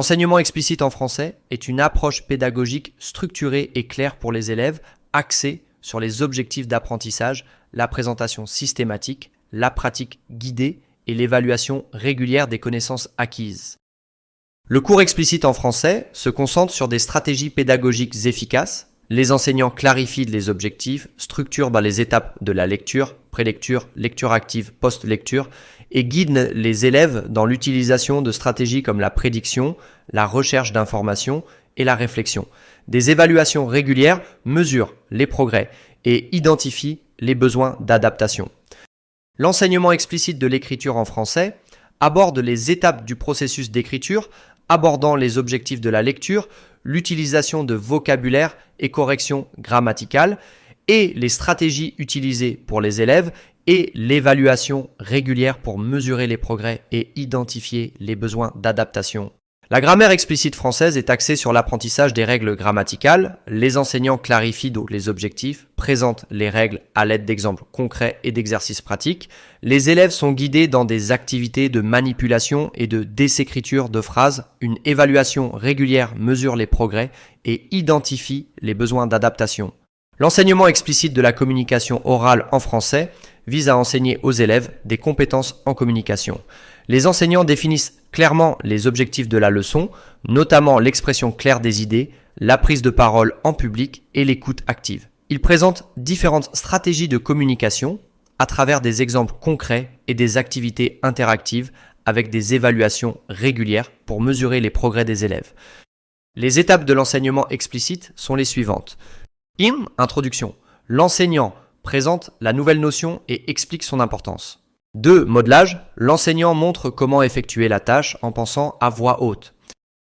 L'enseignement explicite en français est une approche pédagogique structurée et claire pour les élèves, axée sur les objectifs d'apprentissage, la présentation systématique, la pratique guidée et l'évaluation régulière des connaissances acquises. Le cours explicite en français se concentre sur des stratégies pédagogiques efficaces. Les enseignants clarifient les objectifs, structurent les étapes de la lecture, prélecture, lecture active, post-lecture et guident les élèves dans l'utilisation de stratégies comme la prédiction, la recherche d'informations et la réflexion. Des évaluations régulières mesurent les progrès et identifient les besoins d'adaptation. L'enseignement explicite de l'écriture en français aborde les étapes du processus d'écriture, abordant les objectifs de la lecture, l'utilisation de vocabulaire et correction grammaticale, et les stratégies utilisées pour les élèves et l'évaluation régulière pour mesurer les progrès et identifier les besoins d'adaptation. La grammaire explicite française est axée sur l'apprentissage des règles grammaticales. Les enseignants clarifient donc les objectifs, présentent les règles à l'aide d'exemples concrets et d'exercices pratiques. Les élèves sont guidés dans des activités de manipulation et de désécriture de phrases. Une évaluation régulière mesure les progrès et identifie les besoins d'adaptation. L'enseignement explicite de la communication orale en français vise à enseigner aux élèves des compétences en communication. Les enseignants définissent clairement les objectifs de la leçon, notamment l'expression claire des idées, la prise de parole en public et l'écoute active. Ils présentent différentes stratégies de communication à travers des exemples concrets et des activités interactives avec des évaluations régulières pour mesurer les progrès des élèves. Les étapes de l'enseignement explicite sont les suivantes. Introduction. L'enseignant présente la nouvelle notion et explique son importance. 2. Modelage. L'enseignant montre comment effectuer la tâche en pensant à voix haute.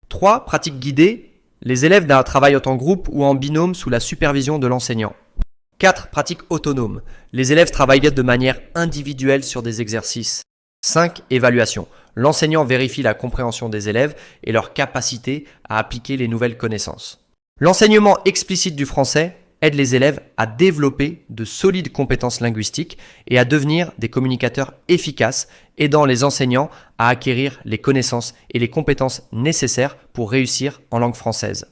3. Pratique guidée. Les élèves travaillent en groupe ou en binôme sous la supervision de l'enseignant. 4. Pratique autonome. Les élèves travaillent de manière individuelle sur des exercices. 5. Évaluation. L'enseignant vérifie la compréhension des élèves et leur capacité à appliquer les nouvelles connaissances. L'enseignement explicite du français aide les élèves à développer de solides compétences linguistiques et à devenir des communicateurs efficaces, aidant les enseignants à acquérir les connaissances et les compétences nécessaires pour réussir en langue française.